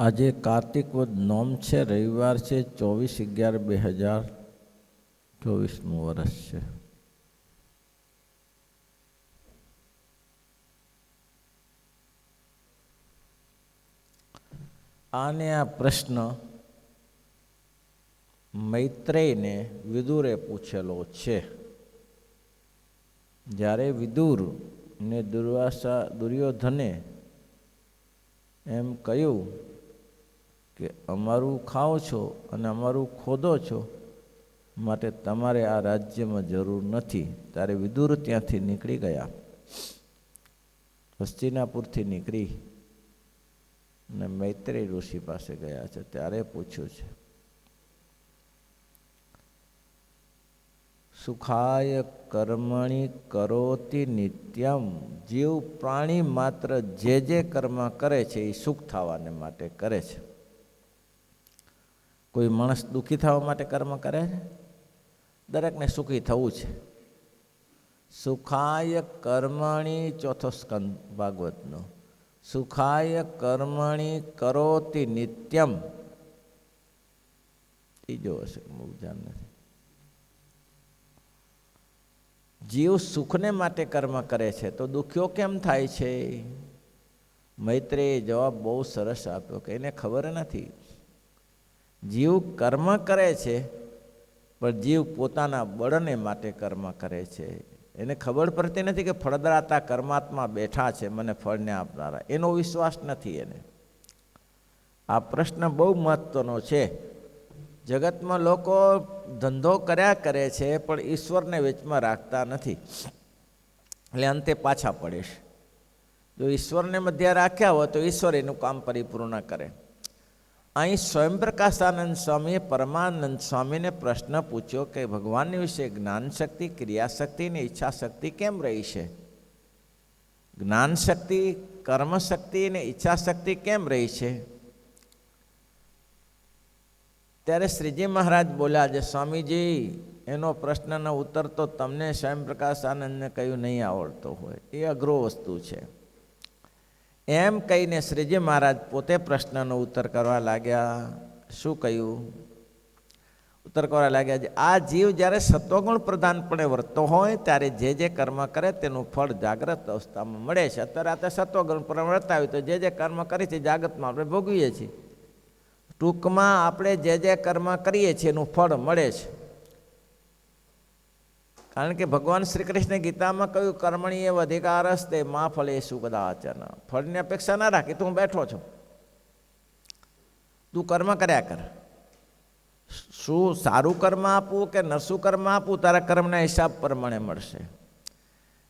આજે કાર્તિક વદ નોમ છે, રવિવાર છે, 24/11/2024 વર્ષ છે. આને આ પ્રશ્ન મૈત્રેયને વિદુરે પૂછેલો છે. જ્યારે વિદુર ને દુર્યોધને એમ કહ્યું કે અમારું ખાઓ છો અને અમારું ખોદો છો, માટે તમારે આ રાજ્યમાં જરૂર નથી. ત્યારે વિદુર ત્યાંથી નીકળી ગયા, હસ્તિનાપુરથી નીકળી અને મૈત્રેય ઋષિ પાસે ગયા છે. ત્યારે પૂછ્યું છે, સુખાય કર્મણિ કરોતિ નિત્યમ. જીવ પ્રાણી માત્ર જે કર્મ કરે છે એ સુખ થવાને માટે કરે છે. કોઈ માણસ દુઃખી થવા માટે કર્મ કરે છે? દરેકને સુખી થવું છે. સુખાય કર્મણિ, ચોથો સ્કંદ ભાગવતનો, સુખાય કર્મણિ કરોતિ નિત્યમ. ત્રીજો હશે, બહુ ધ્યાન નથી. જીવ સુખને માટે કર્મ કરે છે તો દુખ્યો કેમ થાય છે? મૈત્રેયે જવાબ બહુ સરસ આપ્યો કે એને ખબર નથી. જીવ કર્મ કરે છે પણ જીવ પોતાના બળને માટે કર્મ કરે છે. એને ખબર પડતી નથી કે ફળદાતા પરમાત્મા બેઠા છે મને ફળને આપનારા. એનો વિશ્વાસ નથી એને. આ પ્રશ્ન બહુ મહત્વનો છે. જગતમાં લોકો ધંધો કર્યા કરે છે પણ ઈશ્વરને વેચમાં રાખતા નથી, એટલે અંતે પાછા પડે છે. જો ઈશ્વરને મધ્ય રાખ્યા હોય તો ઈશ્વર એનું કામ પરિપૂર્ણ કરે. અહીં સ્વયંપ્રકાશાનંદ સ્વામીએ પરમાનંદ સ્વામીને પ્રશ્ન પૂછ્યો કે ભગવાનની વિશે જ્ઞાન શક્તિ, ક્રિયાશક્તિ ને ઈચ્છા શક્તિ કેમ રહી છે? જ્ઞાન શક્તિ, કર્મ શક્તિ ને ઈચ્છા શક્તિ કેમ રહી છે? ત્યારે શ્રીજી મહારાજ બોલ્યા છે, સ્વામીજી એનો પ્રશ્નનો ઉત્તર તો તમને સ્વયંપ્રકાશ આનંદને કહ્યું નહીં આવડતો હોય, એ અઘરો વસ્તુ છે. એમ કહીને શ્રીજી મહારાજ પોતે પ્રશ્નનો ઉત્તર કરવા લાગ્યા. શું કહ્યું? ઉત્તર કરવા લાગ્યા, આ જીવ જ્યારે સત્વગુણ પ્રધાનપણે વર્તતો હોય ત્યારે જે કર્મ કરે તેનું ફળ જાગ્રત અવસ્થામાં મળે છે. અત્યારે આ સત્વગુણ પ્રધાન વર્તા હોય તો જે કર્મ કરી છે જાગ્રતમાં આપણે ભોગવીએ છીએ. ટૂંકમાં આપણે જે કર્મ કરીએ છીએ એનું ફળ મળે છે. કારણ કે ભગવાન શ્રી કૃષ્ણ ગીતામાં કહ્યું, કર્મણીય અધિકારસ્તે મા ફલેષુ કદાચન. ફળની અપેક્ષા ના રાખી, તું બેઠો છો, તું કર્મ કર્યા કર. શું સારું કર્મ આપવું કે નરસું કર્મ આપવું, તારા કર્મના હિસાબ પ્રમાણે મળશે.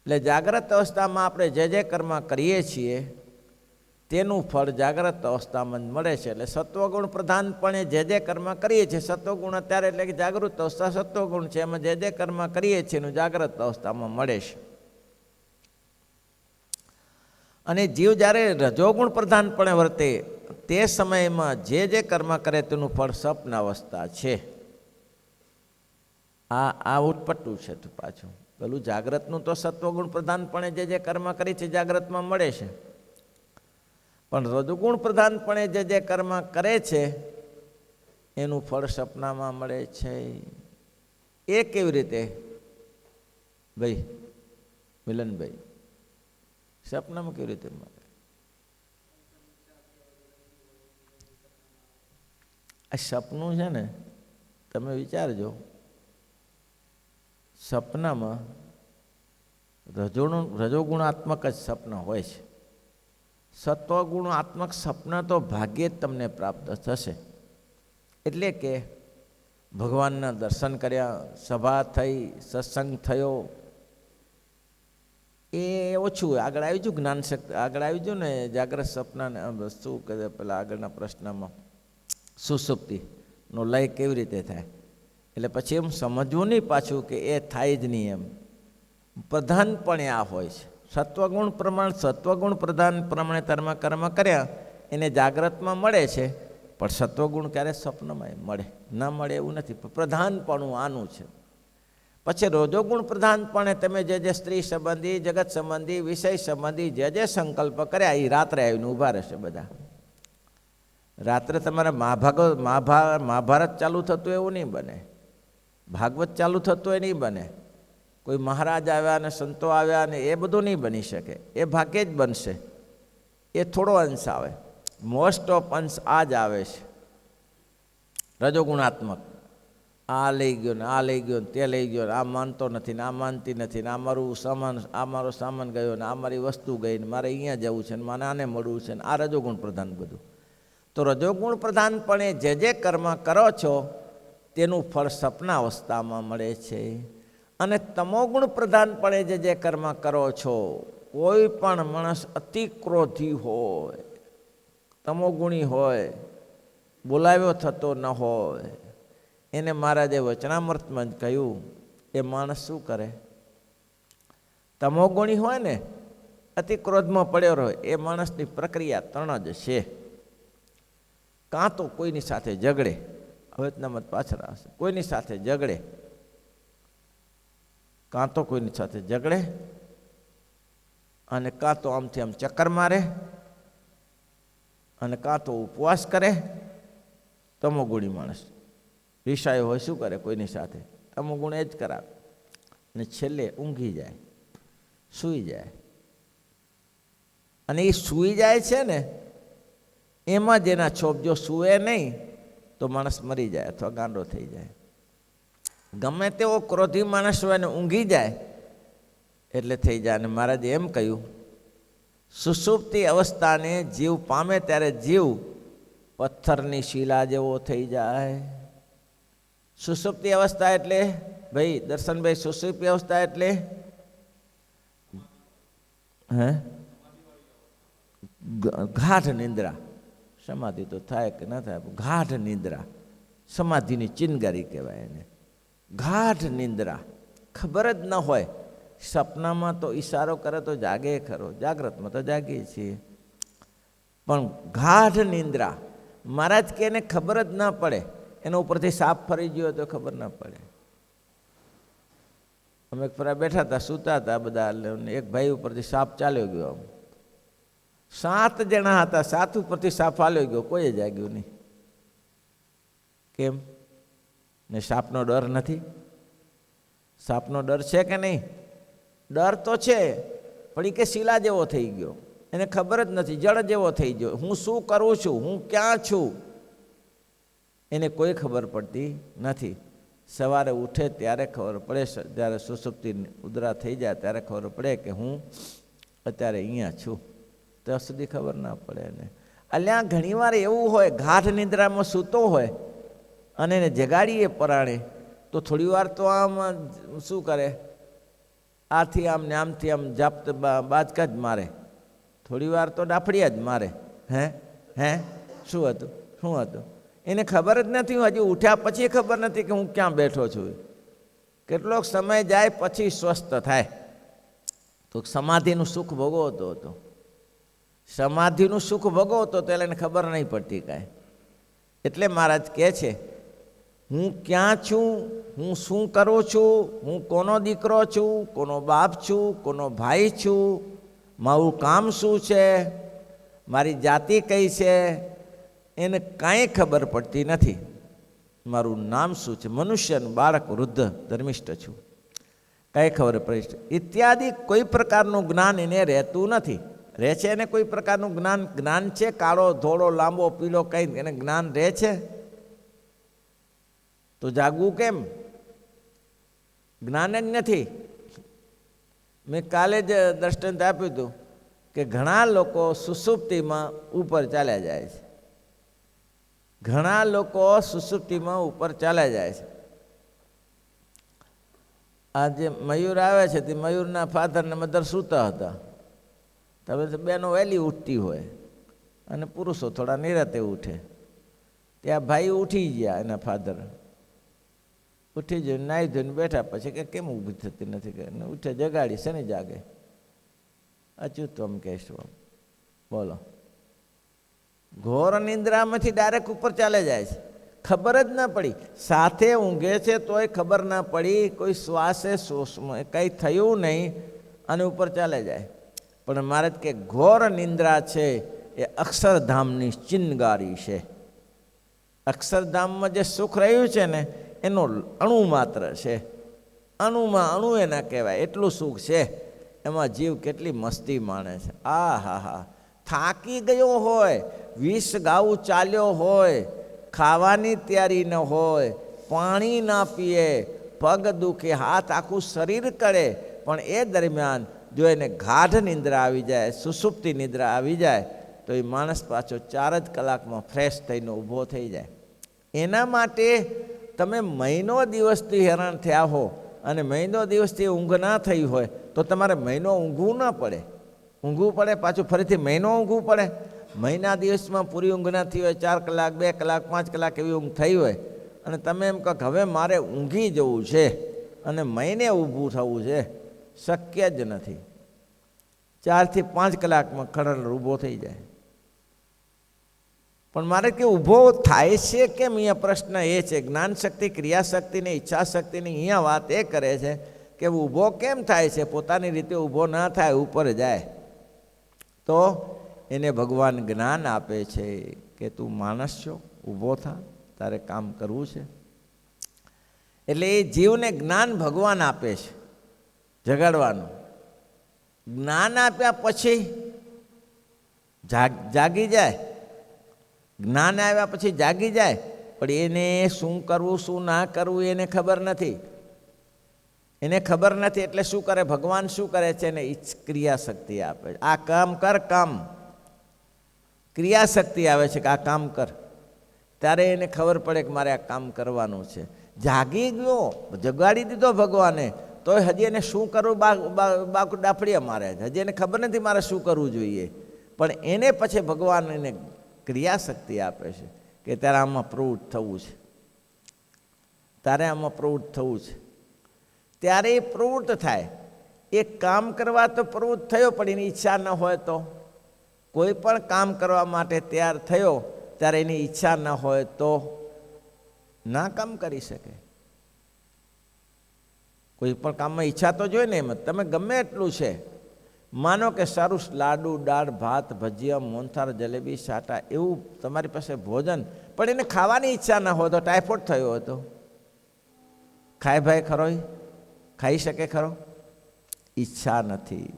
એટલે જાગ્રત અવસ્થામાં આપણે જે કર્મ કરીએ છીએ તેનું ફળ જાગ્રત અવસ્થામાં જ મળે છે. એટલે સત્વગુણ પ્રધાનપણે જે કર્મ કરીએ છીએ, સત્વગુણ અત્યારે એટલે કે જાગૃત અવસ્થા સત્વગુણ છે, એમાં જે કર્મ કરીએ છીએ એનું જાગ્રત અવસ્થામાં મળે છે. અને જીવ જ્યારે રજોગુણ પ્રધાનપણે વર્તે તે સમયમાં જે કર્મ કરે તેનું ફળ સ્વપ્ન અવસ્થા છે. આ ઉટપટ્ટું છે. તો પાછું પેલું જાગ્રતનું તો સત્વગુણ પ્રધાનપણે જે કર્મ કરી છે જાગ્રતમાં મળે છે, પણ રજોગુણ પ્રધાનપણે જે કર્મ કરે છે એનું ફળ સપનામાં મળે છે. એ કેવી રીતે ભાઈ મિલનભાઈ? સપનામાં કેવી રીતે મળે? આ સપનું છે ને, તમે વિચારજો, સપનામાં રજોગુણાત્મક જ સપના હોય છે. સત્વગુણાત્મક સપના તો ભાગ્યે જ તમને પ્રાપ્ત થશે. એટલે કે ભગવાનના દર્શન કર્યા, સભા થઈ, સત્સંગ થયો, એ ઓછું. આગળ આવી ગયું જ્ઞાન શક્તિ, આગળ આવી ગયું ને જાગ્રત સપનાને શું કહે પેલા આગળના પ્રશ્નમાં સુસુપ્તિનો લય કેવી રીતે થાય. એટલે પછી એમ સમજવું નહીં પાછું કે એ થાય જ નહીં. એમ પ્રધાનપણે આ હોય છે. સત્વગુણ પ્રધાન પ્રમાણે કર્મ કર્યા એને જાગ્રતમાં મળે છે, પણ સત્વગુણ ક્યારે સ્વપ્નમાં મળે ના મળે એવું નથી. પ્રધાનપણું આનું છે. પછી રજોગુણ પ્રધાનપણે તમે જે સ્ત્રી સંબંધી, જગત સંબંધી, વિષય સંબંધી જે સંકલ્પ કર્યા એ રાત્રે આવીને ઊભા રહેશે બધા. રાત્રે તમારે મહાભારત ચાલુ થતું એવું નહીં બને, ભાગવત ચાલુ થતું એ નહીં બને, કોઈ મહારાજ આવ્યા ને સંતો આવ્યા ને એ બધું નહીં બની શકે. એ ભાગ્યે જ બનશે. એ થોડો અંશ આવે, મોસ્ટ ઓફ અંશ આ જ આવે છે રજોગુણાત્મક. આ લઈ ગયો ને આ લઈ ગયો ને તે લઈ ગયો ને આ માનતો નથી ને આ માનતી નથી ને આ મારો સામાન ગયો ને આ મારી વસ્તુ ગઈ ને મારે અહીંયા જવું છે ને મારે આને મળવું છે ને આ રજોગુણ પ્રધાન બધું. તો રજોગુણ પ્રધાનપણે જે કર્મ કરો છો તેનું ફળ સપના અવસ્થામાં મળે છે. અને તમોગુણ પ્રધાનપણે જે કર્મ કરો છો, કોઈ પણ માણસ અતિ ક્રોધી હોય, તમોગુણી હોય, બોલાવ્યો થતો ન હોય, એને મહારાજે વચનામૃતમાં જ કહ્યું, એ માણસ શું કરે? તમોગુણી હોય ને, અતિ ક્રોધમાં પડ્યો હોય, એ માણસની પ્રક્રિયા ત્રણ જ છે. કાં તો કોઈની સાથે ઝઘડે, હવે મત પાછળ આવશે, કોઈની સાથે ઝઘડે, કાં તો કોઈની સાથે ઝઘડે, અને કાં તો આમથી આમ ચક્કર મારે, અને કાં તો ઉપવાસ કરે. તમોગુણી માણસ રિસાયો હોય શું કરે? કોઈની સાથે તમોગુણ એ જ કરાવે. અને છેલ્લે ઊંઘી જાય, સૂઈ જાય. અને એ સૂઈ જાય છે ને, એમાં જ એના છોપ, જો સૂવે નહીં તો માણસ મરી જાય અથવા ગાંડો થઈ જાય. ગમે તેવો ક્રોધી માણસ હોય ને ઊંઘી જાય એટલે થઈ જાય. અને મહારાજે એમ કહ્યું, સુષુપ્તિ અવસ્થાને જીવ પામે ત્યારે જીવ પથ્થરની શિલા જેવો થઈ જાય. સુષુપ્તિ અવસ્થા એટલે ભાઈ દર્શનભાઈ, સુષુપ્તિ અવસ્થા એટલે ગાઢ નિંદ્રા. સમાધિ તો થાય કે ના થાય, ગાઢ નિંદ્રા, સમાધિની ચિનગારી કહેવાય એને. ગાઢ નિંદ્રા, ખબર જ ન હોય. સપનામાં તો ઈશારો કરે તો જાગે ખરો, જાગ્રતમાં તો જાગીએ છીએ, પણ ગાઢ નિંદ્રા. મહારાજ કે એને ખબર જ ના પડે, એના ઉપરથી સાપ ફરી ગયો તો ખબર ના પડે. અમે એક ફરા બેઠા હતા, સૂતા હતા બધા, એક ભાઈ ઉપરથી સાપ ચાલ્યો ગયો. 7 જણા હતા, 7 ઉપરથી સાપ હાલ્યો ગયો, કોઈ જાગ્યું નહીં. કેમ? ને સાપનો ડર નથી? સાપનો ડર છે કે નહીં? ડર તો છે, પણ એ કે શિલા જેવો થઈ ગયો, એને ખબર જ નથી, જળ જેવો થઈ ગયો. હું શું કરું છું, હું ક્યાં છું, એને કોઈ ખબર પડતી નથી. સવારે ઉઠે ત્યારે ખબર પડે, જ્યારે સુષુપ્તિ ઉદરા થઈ જાય ત્યારે ખબર પડે કે હું અત્યારે અહીંયા છું. ત્યાં સુધી ખબર ના પડે એને. અલ્યા ઘણીવાર એવું હોય, ગાઢ નિંદ્રામાં સૂતો હોય અને એને જગાડીએ પરાણે તો થોડી વાર તો આમ શું કરે, આથી આમ ને આમથી આમ જાપ્ત બાજકા જ મારે, થોડી વાર તો ડાફડિયા જ મારે. હે શું હતું, શું હતું, એને ખબર જ નથી. હજી ઉઠ્યા પછી ખબર નથી કે હું ક્યાં બેઠો છું. કેટલોક સમય જાય પછી સ્વસ્થ થાય. તો સમાધિનું સુખ ભોગવતો હતો, સમાધિનું સુખ ભોગવતો તો એને ખબર નહીં પડતી કાંઈ. એટલે મહારાજ કહે છે, હું ક્યાં છું, હું શું કરું છું, હું કોનો દીકરો છું, કોનો બાપ છું, કોનો ભાઈ છું, મારું કામ શું છે, મારી જાતિ કઈ છે, એને કાંઈ ખબર પડતી નથી. મારું નામ શું છે, મનુષ્યનું બાળક, વૃદ્ધ, ધર્મિષ્ઠ છું, કાંઈ ખબર પડી ઇત્યાદિ કોઈ પ્રકારનું જ્ઞાન એને રહેતું નથી. રહે છે એને કોઈ પ્રકારનું જ્ઞાન છે? કાળો, ધોળો, લાંબો, પીળો, કંઈ એને જ્ઞાન રહે છે? તો જાગવું કેમ? જ્ઞાન જ નથી. મેં કાલે જ દ્રષ્ટાંત આપ્યું હતું કે ઘણા લોકો સુષુપ્તિમાં ઉપર ચાલ્યા જાય છે. ઘણા લોકો સુષુપ્તિમાં ઉપર ચાલ્યા જાય છે. આ જે મયુર આવે છે તે મયુરના ફાધર ને મધર સૂતા હતા. તમે બેનો વહેલી ઉઠતી હોય અને પુરુષો થોડા નિરાતે ઉઠે. ત્યાં ભાઈ ઉઠી ગયા, એના ફાધર ઉઠી જઈને નાહી ધોઈને બેઠા. પછી કે કેમ ઊભી થતી નથી? કે ઉઠે, જગાડી, શેની જાગે? અચ્યુત આમ કહેશું, બોલો. ઘોર નિંદ્રામાંથી ડાયરેક્ટ ઉપર ચાલે જાય છે, ખબર જ ના પડી. સાથે ઊંઘે છે તોય ખબર ના પડી, કોઈ શ્વાસે કંઈ થયું નહીં અને ઉપર ચાલે જાય. પણ મહારાજ કે ઘોર નિંદ્રા છે એ અક્ષરધામની ચિનગારી છે. અક્ષરધામમાં જે સુખ રહ્યું છે ને એનો અણુ માત્ર છે. અણુમાં અણુ એના કહેવાય એટલું સુખ છે. એમાં જીવ કેટલી મસ્તી માણે છે. આ હા હા, થાકી ગયો હોય, 20 ગાઉ ચાલ્યો હોય, ખાવાની તૈયારી ન હોય, પાણી ના પીએ, પગ દુખે, હાથ આખું શરીર કરે, પણ એ દરમિયાન જો એને ગાઢ નિંદ્રા આવી જાય, સુષુપ્તિ નિંદ્રા આવી જાય તો એ માણસ પાછો 4 જ કલાકમાં ફ્રેશ થઈને ઊભો થઈ જાય. એના માટે તમે મહિનો દિવસથી હેરાન થયા હો અને મહિનો દિવસથી ઊંઘ ના થઈ હોય તો તમારે મહિનો ઊંઘવું ના પડે. ઊંઘવું પડે, પાછું ફરીથી મહિનો ઊંઘવું પડે. મહિના દિવસમાં પૂરી ઊંઘ ના થઈ હોય, 4 કલાક, 2 કલાક, 5 કલાક એવી ઊંઘ થઈ હોય અને તમે એમ કહો કે હવે મારે ઊંઘી જવું છે અને મહિને ઊભું થવું છે, શક્ય જ નથી. 4 થી 5 કલાકમાં ખડલ ઊભો થઈ જાય. પણ મારે કે ઊભો થાય છે કેમ? અહીંયા પ્રશ્ન એ છે. જ્ઞાન શક્તિ, ક્રિયા શક્તિની, ઈચ્છા શક્તિની અહીંયા વાત એ કરે છે કે ઊભો કેમ થાય છે? પોતાની રીતે ઊભો ના થાય, ઉપર જાય તો એને ભગવાન જ્ઞાન આપે છે કે તું માણસ છો, ઊભો થા, તારે કામ કરવું છે. એટલે એ જીવને જ્ઞાન ભગવાન આપે છે જગાડવાનું. જ્ઞાન આપ્યા પછી જાગી જાય. જ્ઞાન આવ્યા પછી જાગી જાય, પણ એને શું કરવું શું ના કરવું એને ખબર નથી. એને ખબર નથી એટલે શું કરે? ભગવાન શું કરે છે? એને ક્રિયા શક્તિ આપે છે. આ કામ કર, કામ ક્રિયા શક્તિ આવે છે કે આ કામ કર. ત્યારે એને ખબર પડે કે મારે આ કામ કરવાનું છે. જાગી ગયો, જગાડી દીધો ભગવાને, તો હજી એને શું કરવું બાકુ ડાફડીએ મારે. હજી એને ખબર નથી મારે શું કરવું જોઈએ. પણ એને પછી ભગવાન એને ક્રિયા શક્તિ આપે છે કે તારે આમાં પ્રવૃત્ત થવું છે, તારે આમાં પ્રવૃત્ત થવું છે. ત્યારે એ પ્રવૃત્ત થાય. એ કામ કરવા તો પ્રવૃત્ત થયો, પણ એની ઈચ્છા ન હોય તો? કોઈ પણ કામ કરવા માટે તૈયાર થયો ત્યારે એની ઈચ્છા ન હોય તો ના કામ કરી શકે. કોઈ પણ કામમાં ઈચ્છા તો જોઈએ ને. એમ તમે ગમે એટલું છે, માનો કે સારું લાડુ, દાળ, ભાત, ભજીયા, મોહનથાળ, જલેબી, સાટા એવું તમારી પાસે ભોજન, પણ એને ખાવાની ઈચ્છા ના હોય તો ટાઈફોઇડ થયો હતો, ખાય ભાઈ ખરો? ખાઈ શકે ખરો? ઈચ્છા નથી.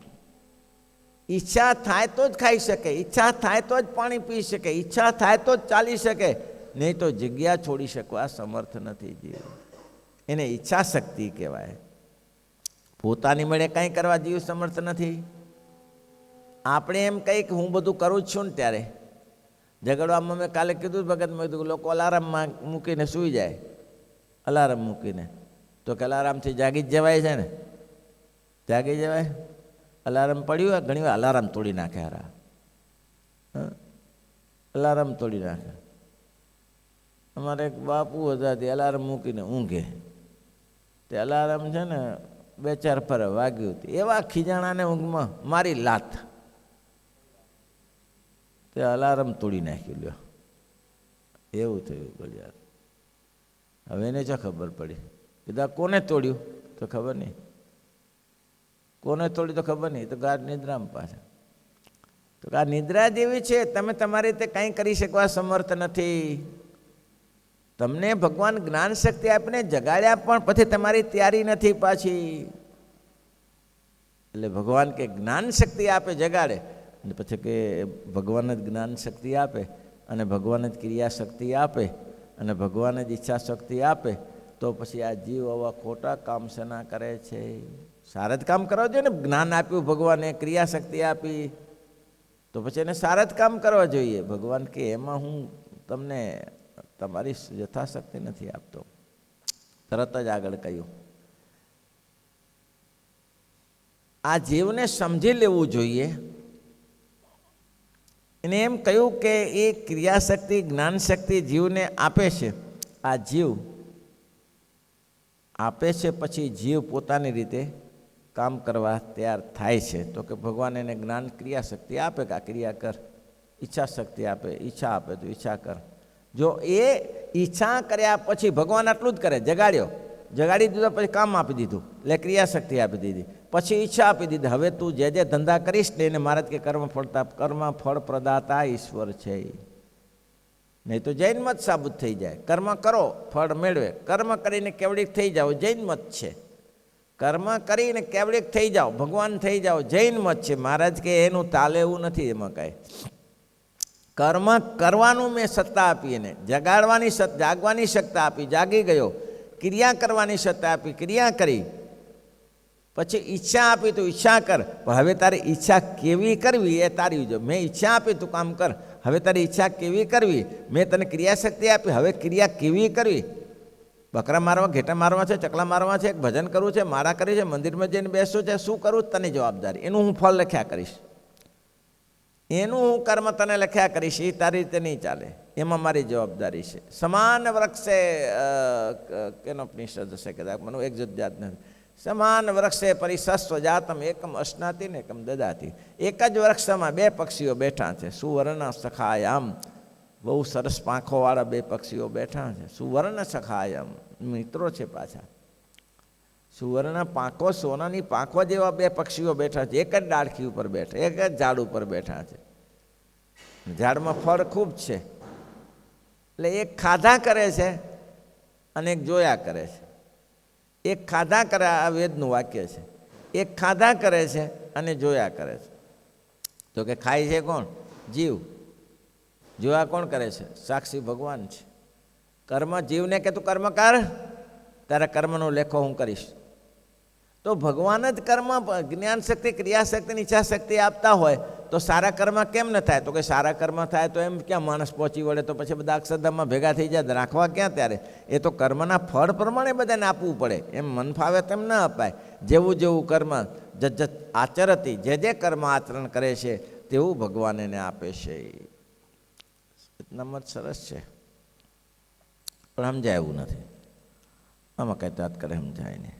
ઈચ્છા થાય તો જ ખાઈ શકે, ઈચ્છા થાય તો જ પાણી પી શકે, ઈચ્છા થાય તો જ ચાલી શકે, નહીં તો જગ્યા છોડી શકવા સમર્થ નથી જીવ. એને ઈચ્છા શક્તિ કહેવાય. પોતાની મળે કંઈ કરવા જીવ સમર્થ નથી. આપણે એમ કંઈક હું બધું કરું જ છું ને ત્યારે ઝઘડવામાં મેં કાલે કીધું ભગત, મેં કીધું લોકો અલાર્મમાં મૂકીને સૂઈ જાય, અલાર્મ મૂકીને, તો કે અલાર્મથી જાગી જ જવાય છે ને? જાગી જવાય? અલાર્મ પડ્યું હોય ઘણી વાર અલાર્મ તોડી નાખે. હારા અલાર્મ તોડી નાખે. અમારે એક બાપુ હતા, તે અલાર્મ મૂકીને ઊંઘે, તે અલાર્મ છે ને 2-4 પર વાગ્યું હતું. એવા ખીજાણાને ઊંઘમાં મારી લાત, તે અલાર્મ તોડી નાખ્યું. લ્યો, એવું થયું ગળિયાર. હવે એને જો ખબર પડી. કીધા કોને તોડ્યું? તો ખબર નહીં. કોને તોડ્યું તો ખબર નહીં. તો ગાઢ નિદ્રામાં પાછા. તો આ નિદ્રા જેવી છે. તમે તમારી રીતે કંઈ કરી શકવા સમર્થ નથી. તમને ભગવાન જ્ઞાન શક્તિ આપીને જગાડ્યા, પણ પછી તમારી તૈયારી નથી પાછી. એટલે ભગવાન કે જ્ઞાન શક્તિ આપે, જગાડે, અને પછી કે ભગવાન જ જ્ઞાન શક્તિ આપે અને ભગવાન જ ક્રિયા શક્તિ આપે અને ભગવાન જ ઈચ્છા શક્તિ આપે, તો પછી આ જીવ આવા ખોટા કામ શેના કરે છે? સારા જ કામ કરવા જોઈએ ને. જ્ઞાન આપ્યું ભગવાને, ક્રિયા શક્તિ આપી, તો પછી એને સારા જ કામ કરવા જોઈએ. ભગવાન કે એમાં હું તમને તમારી યથાશક્તિ નથી આપતો. તરત જ આગળ કહ્યું, આ જીવને સમજી લેવું જોઈએ. એને એમ કહ્યું કે એ ક્રિયાશક્તિ, જ્ઞાન શક્તિ જીવને આપે છે. આ જીવ આપે છે, પછી જીવ પોતાની રીતે કામ કરવા તૈયાર થાય છે. તો કે ભગવાન એને જ્ઞાન, ક્રિયા શક્તિ આપે કે આ ક્રિયા કર, ઈચ્છા શક્તિ આપે, ઈચ્છા આપે તો ઈચ્છા કર. જો એ ઈચ્છા કર્યા પછી ભગવાન આટલું જ કરે, જગાડ્યો, જગાડી દીધો, પછી કામ આપી દીધું, એટલે ક્રિયા શક્તિ આપી દીધી. પછી ઈચ્છા આપી દીધી, હવે તું જે જે ધંધા કરીશ ને એને મહારાજ કે કર્મ ફળ પ્રદાતા ઈશ્વર છે. નહીં તો જૈન મત સાબુત થઈ જાય. કર્મ કરો ફળ મેળવે, કર્મ કરીને કેવડિક થઈ જાઓ જૈન મત છે. કર્મ કરીને કેવડિક થઈ જાઓ ભગવાન થઈ જાઓ જૈન મત છે. મહારાજ કે એનું તાલે એવું નથી. એમાં કાંઈ કર્મ કરવાનું મેં સત્તા આપી, એને જાગવાની સત્તા આપી, જાગી ગયો. ક્રિયા કરવાની સત્તા આપી, ક્રિયા કરી. પછી ઈચ્છા આપી, તું ઈચ્છા કર, પણ હવે તારી ઈચ્છા કેવી કરવી એ તારી જો. મેં ઈચ્છા આપી, તું કામ કર, હવે તારી ઈચ્છા કેવી કરવી. મેં તને ક્રિયાશક્તિ આપી, હવે ક્રિયા કેવી કરવી. બકરા મારવા, ઘેટા મારવા છે, ચકલા મારવા છે, ભજન કરવું છે, મારા કરી છે, મંદિરમાં જઈને બેસવું છે, શું કરવું તને જવાબદારી. એનું હું ફળ લખ્યા કરીશ, એનું હું કર્મ તને લખ્યા કરીશ. એ તારી રીતે નહીં ચાલે, એમાં મારી જવાબદારી છે. સમાન વૃક્ષે કેનો ઉપનિષદ હશે કદાચ, મને એક્ઝેક્ટ યાદ નથી. સમાન વૃક્ષે પરિસસ્વ જાતમ એકમ અશ્નાતિ ને એકમ દદાતી. એક જ વૃક્ષમાં બે પક્ષીઓ બેઠા છે. સુવર્ણ સખાયામ, બહુ સરસ પાંખોવાળા બે પક્ષીઓ બેઠા છે. સુવર્ણ સખાયામ, મિત્રો છે પાછા. સુવર્ણ પાંખો, સોનાની પાંખો જેવા બે પક્ષીઓ બેઠા છે. એક જ ડાળખી ઉપર બેઠા, એક જ ઝાડ ઉપર બેઠા છે. ઝાડમાં ફળ ખૂબ છે. એટલે એક ખાધા કરે છે અને એક જોયા કરે છે. એક ખાધા કરે, આ વેદનું વાક્ય છે. એક ખાધા કરે છે અને જોયા કરે છે. તો કે ખાય છે કોણ? જીવ. જોયા કોણ કરે છે? સાક્ષી ભગવાન છે. કર્મ જીવને કે તું કર્મ કર, તારા કર્મનો લેખો હું કરીશ. તો ભગવાન જ કર્મ, જ્ઞાન શક્તિ, ક્રિયા શક્તિ, ઈચ્છા શક્તિ આપતા હોય તો સારા કર્મ કેમ ન થાય? તો કે સારા કર્મ થાય તો એમ ક્યાં માણસ પહોંચી વળે? તો પછી બધા અક્ષરધામમાં ભેગા થઈ જાય, રાખવા ક્યાં ત્યારે? એ તો કર્મના ફળ પ્રમાણે બધાને આપવું પડે. એમ મન ફાવે તેમ ન અપાય. જેવું જેવું કર્મ જત આચરતી, જે જે કર્મ આચરણ કરે છે તેવું ભગવાન એને આપે છે. નંબર સરસ છે, પણ સમજાય એવું નથી. આમાં કંઈ તાત કરે સમજાય નહીં.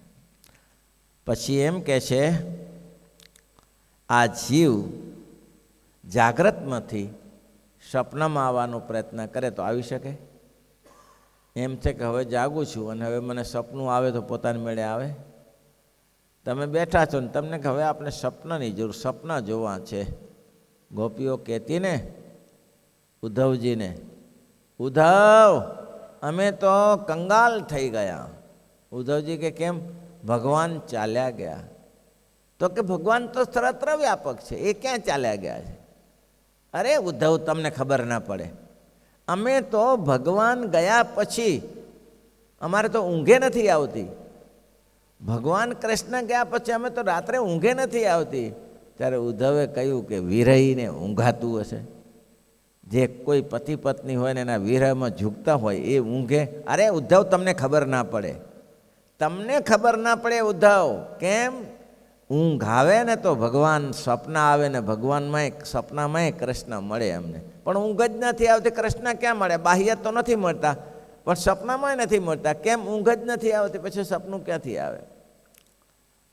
પછી એમ કે છે, આ જીવ જાગ્રતમાંથી સ્વપ્નમાં આવવાનો પ્રયત્ન કરે તો આવી શકે? એમ છે કે હવે જાગું છું અને હવે મને સપનું આવે તો પોતાની મેળે આવે. તમે બેઠા છો ને તમને કે હવે આપણે સપનાની જરૂર, સપના જોવા છે. ગોપીઓ કહેતી ને ઉદ્ધવજીને, ઉદ્ધવ અમે તો કંગાલ થઈ ગયા. ઉદ્ધવજી કે કેમ? ભગવાન ચાલ્યા ગયા. તો કે ભગવાન તો સર્વત્ર વ્યાપક છે, એ ક્યાં ચાલ્યા ગયા છે? અરે ઉદ્ધવ, તમને ખબર ના પડે. અમે તો ભગવાન ગયા પછી અમારે તો ઊંઘે નથી આવતી. ભગવાન કૃષ્ણ ગયા પછી અમે તો રાત્રે ઊંઘે નથી આવતી. ત્યારે ઉદ્ધવે કહ્યું કે વિરહીને ઊંઘાતું હશે. જે કોઈ પતિ પત્ની હોય ને એના વિરહમાં ઝૂકતા હોય એ ઊંઘે? અરે ઉદ્ધવ, તમને ખબર ના પડે, તમને ખબર ના પડે ઉદ્ધવ. કેમ? ઊંઘ આવે ને તો ભગવાન, સપના આવે ને ભગવાનમાં સપનામાંય કૃષ્ણ મળે અમને. પણ ઊંઘ જ નથી આવતી, કૃષ્ણ ક્યાં મળે? બાહ્ય તો નથી મળતા, પણ સપનામાંય નથી મળતા. કેમ? ઊંઘ જ નથી આવતી, પછી સપનું ક્યાંથી આવે?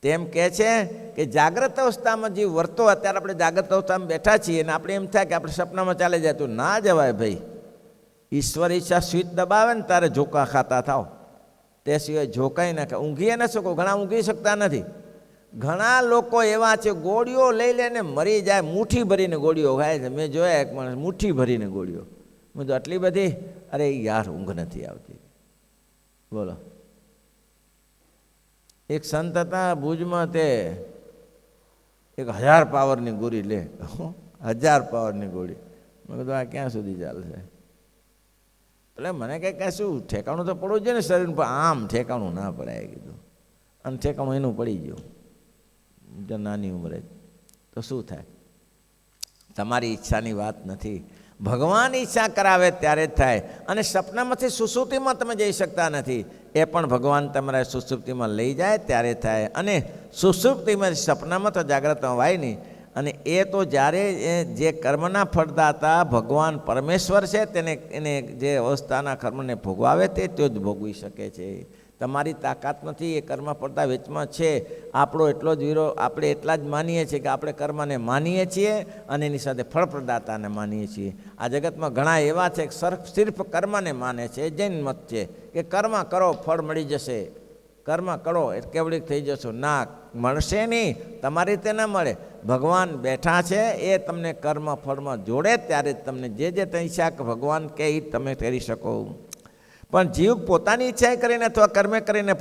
તેમ કહે છે કે જાગ્રત અવસ્થામાં જે વર્તો, અત્યારે આપણે જાગ્રત અવસ્થામાં બેઠા છીએ અને આપણે એમ થાય કે આપણે સપનામાં ચાલે જાય, તો ના જવાય ભાઈ. ઈશ્વર ઈચ્છા સ્વીચ દબાવે ને તારે ઝોકા ખાતા થાવ, તે સિવાય ઝોકાઈ ના ખાય. ઊંઘી ન શકો, ઘણા ઊંઘી શકતા નથી. ઘણા લોકો એવા છે, ગોળીઓ લઈ લઈને મરી જાય, મુઠ્ઠી ભરીને ગોળીઓ ખાય છે. મેં જોયા એક માણસ મુઠ્ઠી ભરીને ગોળીઓ. મેં તો આટલી બધી? અરે યાર, ઊંઘ નથી આવતી. બોલો. એક સંત હતા ભુજમાં, તે 1000 પાવરની ગોળી લે. 1000 પાવરની ગોળી. મેં કીધું આ ક્યાં સુધી ચાલશે? એટલે મને કંઈ શું ઠેકાણું તો પડવું જોઈએ ને શરીર પર. આમ ઠેકાણું ના પડાય કીધું. અને ઠેકાણું એનું પડી ગયું નાની ઉંમરે. તો શું થાય? તમારી ઈચ્છાની વાત નથી. ભગવાન ઈચ્છા કરાવે ત્યારે જ થાય. અને સપનામાંથી સુસુપ્તિમાં તમે જઈ શકતા નથી, એ પણ ભગવાન તમારા સુસુપ્તિમાં લઈ જાય ત્યારે થાય. અને સુસુપ્તિમાં, સપનામાં તો જાગ્રતમાં વાય નહીં. અને એ તો જ્યારે જે કર્મના ફળદાતા ભગવાન પરમેશ્વર છે એને જે અવસ્થાના કર્મને ભોગવાવે તે જ ભોગવી શકે છે. તમારી તાકાત નથી. એ કર્મ પડતા વેચમાં છે. આપણો એટલો જ વિરોધ, આપણે એટલા જ માનીએ છીએ કે આપણે કર્મને માનીએ છીએ અને એની સાથે ફળ પ્રદાતાને માનીએ છીએ. આ જગતમાં ઘણા એવા છે કે સિર્ફ કર્મને માને છે. જૈન મત છે કે કર્મ કરો ફળ મળી જશે, કર્મ કરો એ કેવડિક થઈ જશો. ના, મળશે નહીં, તમારી રીતે ન મળે. ભગવાન બેઠા છે, એ તમને કર્મ ફળમાં જોડે ત્યારે તમને જે ઈચ્છા ભગવાન કે એ તમે કરી શકો. પણ જીવ પોતાની ઈચ્છાએ કરીને અથવા કર્મે કરીને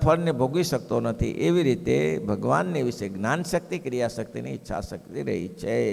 ફળને ભોગવી શકતો નથી. એવી રીતે ભગવાનની વિશે જ્ઞાન શક્તિ, ક્રિયાશક્તિની ઈચ્છા શક્તિ રહી છે.